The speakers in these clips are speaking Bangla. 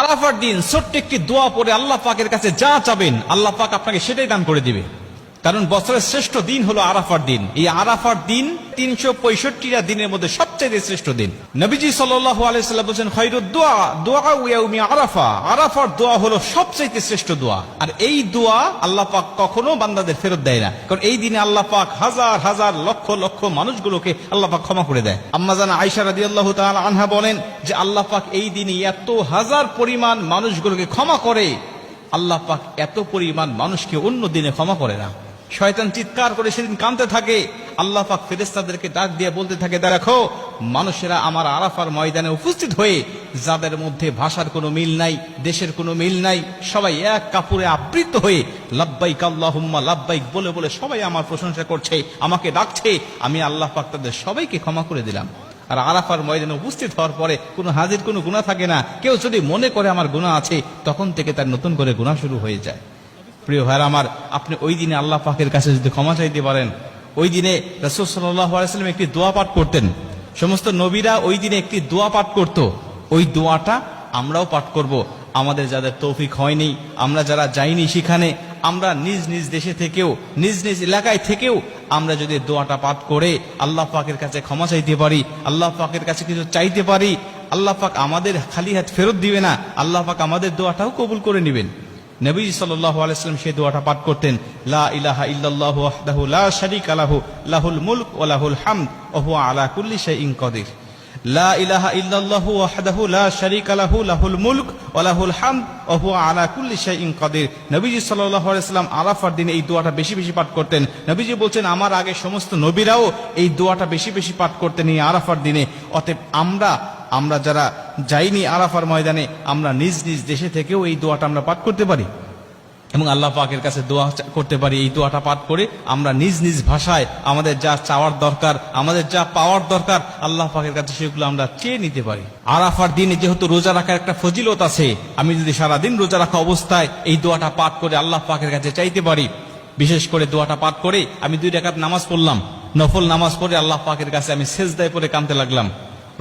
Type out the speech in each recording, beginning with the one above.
আরাফার দিন ছোট্ট একটি দোয়া পড়ে আল্লাহ পাকের কাছে যা চাবেন আল্লাহ পাক আপনাকে সেটাই দান করে দিবে। কারণ বছরের শ্রেষ্ঠ দিন হলো আরাফার দিন। এই আরাফার দিন ৩৬৫টা দিনের মধ্যে সবচেয়ে শ্রেষ্ঠ দিন। নবীজি সাল্লাল্লাহু আলাইহি ওয়াসাল্লাম বলেন খায়রুদ দুআ দুআ ইয়াউমি আরাফা। আরাফার দোয়া হলো সবচেয়ে শ্রেষ্ঠ দোয়া। আর এই দোয়া আল্লাহ পাক কখনো বান্দাদের ফেরত দেয় না, কারণ এই দিনে আল্লাহ পাক হাজার হাজার লক্ষ লক্ষ মানুষগুলোকে আল্লাহ পাক ক্ষমা করে দেয়। আম্মা জান আয়েশা রাদিয়াল্লাহু তাআলা আনহা বলেন যে আল্লাহ পাক এই দিনে এত হাজার পরিমাণ মানুষগুলোকে ক্ষমা করে, আল্লাহ পাক এত পরিমাণ মানুষকে অন্য দিনে ক্ষমা করে না। শয়তান চিৎকার করে সেদিন কাঁদতে থাকে, আল্লাহ পাক ফেরেশতাদেরকে ডাক দিয়ে বলতে থাকে, দেখো মানুষেরা আমার আরাফার ময়দানে উপস্থিত হয়ে যাদের মধ্যে ভাষার কোনো মিল নাই, দেশের কোনো মিল নাই, সবাই এক কাপড়ে আবৃত হয়ে লাব্বাইক আল্লাহুম্মা লাব্বাইক বলে বলে সবাই আমার প্রশংসা করছে, আমাকে ডাকছে। আমি আল্লাহ পাক তাদের সবাইকে ক্ষমা করে দিলাম। আর আরাফার ময়দানে উপস্থিত হওয়ার পরে কোনো হাজির কোনো গুনাহ থাকে না। কেউ যদি মনে করে আমার গুনাহ আছে, তখন থেকে তার নতুন করে গুনাহ শুরু হয়ে যায়। প্রিয় ভাইরা আমার, আপনি ওই দিনে আল্লাহ পাকের কাছে যদি ক্ষমা চাইতে পারেন, ওই দিনে রাসূল সাল্লাল্লাহু আলাইহি ওয়াসাল্লাম একটি দোয়া পাঠ করতেন। সমস্ত নবীরা ওই দিনে একটি দোয়া পাঠ করত। ওই দোয়াটা আমরাও পাঠ করব। আমাদের যাদের তৌফিক হয়নি, আমরা যারা যাইনি সেখানে, আমরা নিজ নিজ দেশে থেকেও নিজ নিজ এলাকায় থেকেও আমরা যদি দোয়াটা পাঠ করে আল্লাহ পাকের কাছে ক্ষমা চাইতে পারি, আল্লাহ পাকের কাছে কিছু চাইতে পারি, আল্লাহ পাক আমাদের খালি হাত ফেরত দিবে না, আল্লাহ পাক আমাদের দোয়াটাও কবুল করে নেবেন। নবী সাল্লাল্লাহু আলাইহি ওয়াসাল্লাম সেই দোয়াটা পাঠ করতেন, লা ইলাহা ইল্লাল্লাহু ওয়াহদাহু লা শারীকা লাহু লাহুল মুলক ওয়া লাহুল হামদ ওয়া হুয়া আলা কুল্লি শাইইন কাদির। লা ইলাহা ইল্লাল্লাহু ওয়াহদাহু লা শারীকা লাহু লাহুল মুলক ওয়া লাহুল হামদ ওয়া হুয়া আলা কুল্লি শাইইন কাদির। নবীজি সাল্লাল্লাহু আলাইহি ওয়াসাল্লাম আরাফার দিনে এই দোয়াটা বেশি বেশি পাঠ করতেন। নবীজি বলছেন আমার আগে সমস্ত নবীরাও এই দোয়াটা বেশি বেশি পাঠ করতেন এই আরাফার দিনে। অতএব আমরা যারা যাইনি আরাফার ময়দানে, আমরা নিজ নিজ দেশে থেকেও এই দোয়াটা আমরা পাঠ করতে পারি এবং আল্লাহ পাকের কাছে দোয়া করতে পারি। এই দোয়াটা পাঠ করে আমরা নিজ নিজ ভাষায় আমাদের যা চাওয়ার দরকার, আমাদের যা পাওয়ার দরকার, আল্লাহ পাকের কাছে সেগুলো আমরা চেয়ে নিতে পারি। আরাফার দিনে যেহেতু রোজা রাখার একটা ফজিলত আছে, আমি যদি সারাদিন রোজা রাখা অবস্থায় এই দোয়াটা পাঠ করে আল্লাহ পাকের কাছে চাইতে পারি, বিশেষ করে দোয়াটা পাঠ করে আমি 2 রাকাত নামাজ পড়লাম, নফল নামাজ পড়ে আল্লাহ পাকের কাছে আমি সেজদায় পড়ে কাঁদতে লাগলাম,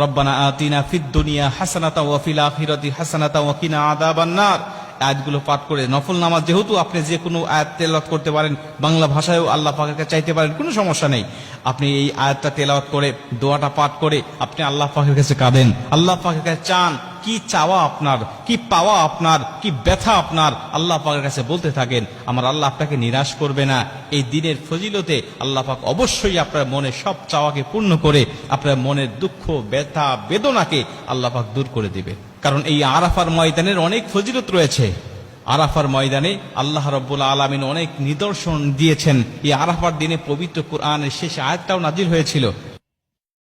রব্বানা আতিনা ফিদ দুনিয়া হাসানাতাও ওয়া ফিল আখিরাতি হাসানাতাও ওয়া কিনা আযাবান নার। আয়াতগুলো পাঠ করে নফল নামাজ, যেহেতু আপনি যে কোনো আয়াত তেলাওয়াত করতে পারেন, বাংলা ভাষায়ও আল্লাহ পাকের কাছে চাইতে পারেন, কোনো সমস্যা নেই। আপনি এই আয়াতটা তেলাওয়াত করে দোয়াটা পাঠ করে আপনি আল্লাহ পাকের কাছে কাঁদেন, আল্লাহ পাকের কাছে চান, কি চাওয়া আপনার, কি পাওয়া আপনার, কি ব্যথা আপনার, আল্লাহ পাকের কাছে বলতে থাকেন। আমার আল্লাহ আপনাকে নিরাশ করবে না। এই দিনের ফজিলতে আল্লাহ পাক অবশ্যই আপনার মনের সব চাওয়াকে পূর্ণ করে আপনার মনের দুঃখ ব্যথা বেদনাকে আল্লাহ পাক দূর করে দিবে। কারণ এই আরাফার ময়দানের অনেক ফজিলত রয়েছে। আরাফার ময়দানে আল্লাহ রাব্বুল আলামিন অনেক নিদর্শন দিয়েছেন। এই আরাফার দিনে পবিত্র কুরআনের শেষ আয়াতটাও নাজিল হয়েছিল।